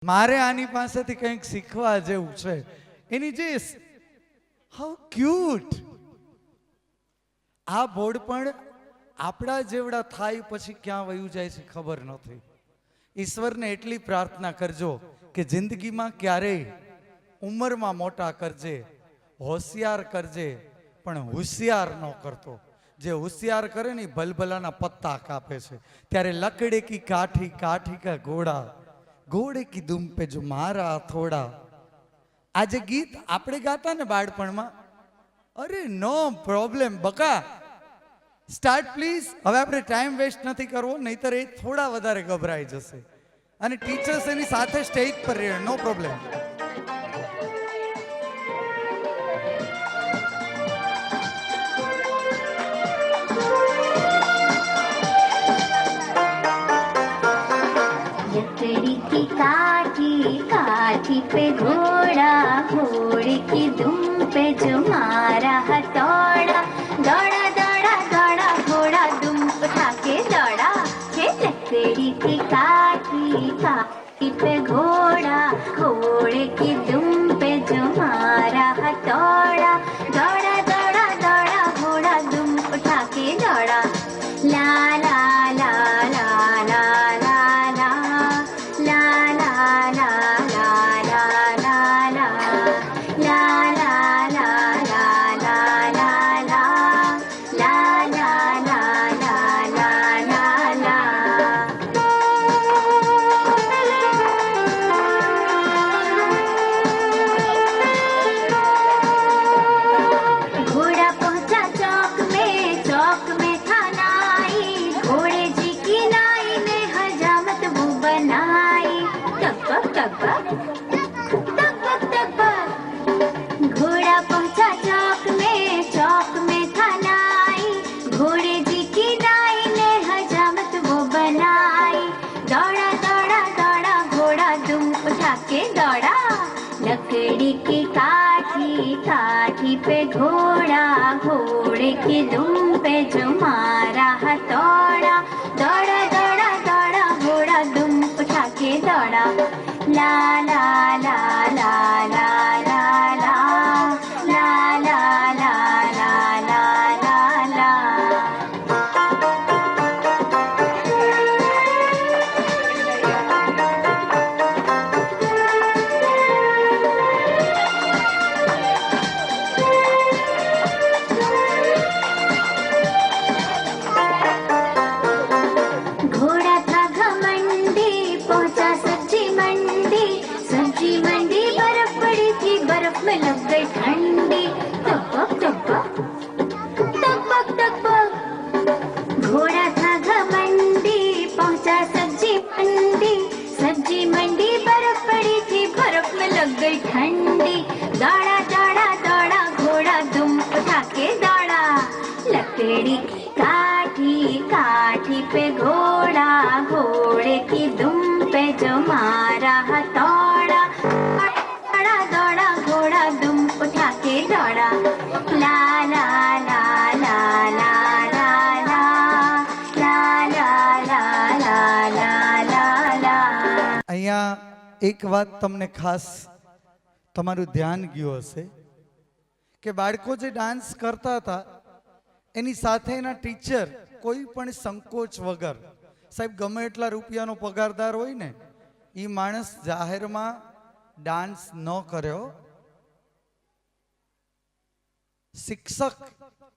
મારે આની પાસેથી કંઈક શીખવા જેવું છે. એની જે હાઉ ક્યુટ આ બોર્ડ પણ આપણા જેવડા થાય પછી ક્યાં વયું જાય છે ખબર નથી. ઈશ્વરને એટલી પ્રાર્થના કરજો કે જિંદગીમાં ક્યારેય ઉંમરમાં મોટા કરજે, હોશિયાર કરજે, પણ હોશિયાર ન કરતો. જે હોશિયાર કરે ને ભલભલાના પત્તા કાપે છે. ત્યારે લકડે કી કાઠી કાઠી કા ઘોડા, ઘોડે કી દુમ પે જો મારા થોડા. આ જે ગીત આપણે ગાતા ને બાળપણમાં, અરે નો પ્રોબ્લેમ બકા. Start please. હવે આપણે ટાઈમ વેસ્ટ નથી કરવો, નહીતર એ થોડા વધારે ગભરાઈ જશે અને ટીચર્સ એની સાથે સ્ટેજ પર રહે. નો પ્રોબ્લેમ. लकड़ी की काठी काठी पे घोड़ा, घोड़े की दुम पे जो मारा हथौड़ा. दौड़ा दौड़ा दौड़ा घोड़ा दुम उठा के दौड़ा. हे लकड़ी की काठी काठी पे घोड़ा, घोड़े की दुम पे जो मारा हथौड़ा. दौड़ा दौड़ा दौड़ा घोड़ा दुम उठा के दौड़ा. ला ला ला ला ला ला घोड़ा पहुंचा चौक में था नाई. घोड़े जी की नाई ने हजामत वो बनाई. दौड़ा दौड़ा दौड़ा घोड़ा दुम उठा के दौड़ा. लकड़ी की काठी काठी पे घोड़ा, घोड़े की दुम पे जो मारा हथौड़ा. दौड़ा दौड़ा दौड़ा घोड़ा दुम उठा के दौड़ा. ला ला ला ला ला ला ला ला ला ला ला ला ला. घोड़ा था घमंडी पहुंचा सब्जी मंडी. सब्जी मंडी बर्फ पड़ी थी, बर्फ में लग गई ठंडी. टपक टपक टपक टपक. घोड़ा था घमंडी पहुंचा सब्जी मंडी. सब्जी मंडी बर्फ पड़ी थी, बर्फ में लग गई ठंडी. दौड़ा दौड़ा दौड़ा घोड़ा दुम उठा के दौड़ा. लकड़ी की काठी काठी पे घोड़ा, घोड़े की दुम पे जो मारा हथौड़ा. दौड़ा दौड़ा घोड़ा दुम उठा के दौड़ा. ला ला ला ला ला ला ला ला ला ला ला ला ला. અહીંયા એક વાત તમને ખાસ તમારું ધ્યાન ગયું હશે કે બાળકો જે ડાન્સ કરતા હતા એની સાથે એના ટીચર કોઈ પણ સંકોચ વગર, સાહેબ ગમે એટલા રૂપિયાનો પગારદાર હોય ને, એ માણસ જાહેરમાં ડાન્સ ન કર્યો. શિક્ષક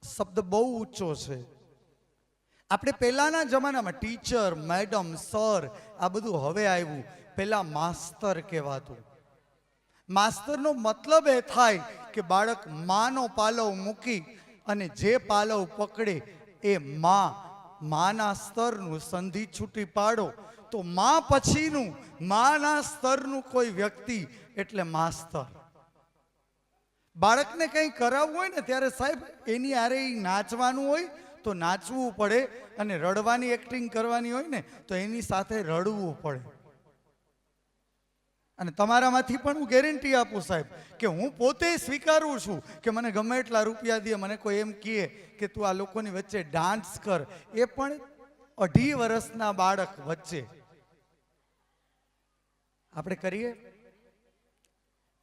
શબ્દ બહુ ઊંચો છે. આપણે પહેલાના જમાનામાં ટીચર, મેડમ, સર આ બધું હવે આવ્યું. પહેલા માસ્તર કહેવાતું. માસ્તરનો મતલબ એ થાય કે બાળક માનો પાલવ મૂકી અને જે પાલવ પકડે એ માના સ્તરનું સંધિ છૂટી પાડો તો માં પછીનું માના સ્તરનું કોઈ વ્યક્તિ એટલે માસ્તર. બાળકને કંઈ કરાવવું હોય ને ત્યારે સાહેબ એની આરે નાચવાનું હોય તો નાચવું પડે, અને રડવાની એક્ટિંગ કરવાની હોય ને તો એની સાથે રડવું પડે. અને તમારામાંથી પણ હું ગેરંટી આપું સાહેબ કે હું પોતે સ્વીકારું છું કે મને ગમે એટલા રૂપિયા દે, મને કોઈ એમ કહે કે તું આ લોકોની વચ્ચે ડાન્સ કર, એ પણ 2.5 વર્ષના બાળક વચ્ચે આપણે કરીએ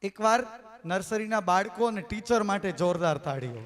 એકવાર નર્સરીના બાળકો અને ટીચર માટે જોરદાર તાળીઓ.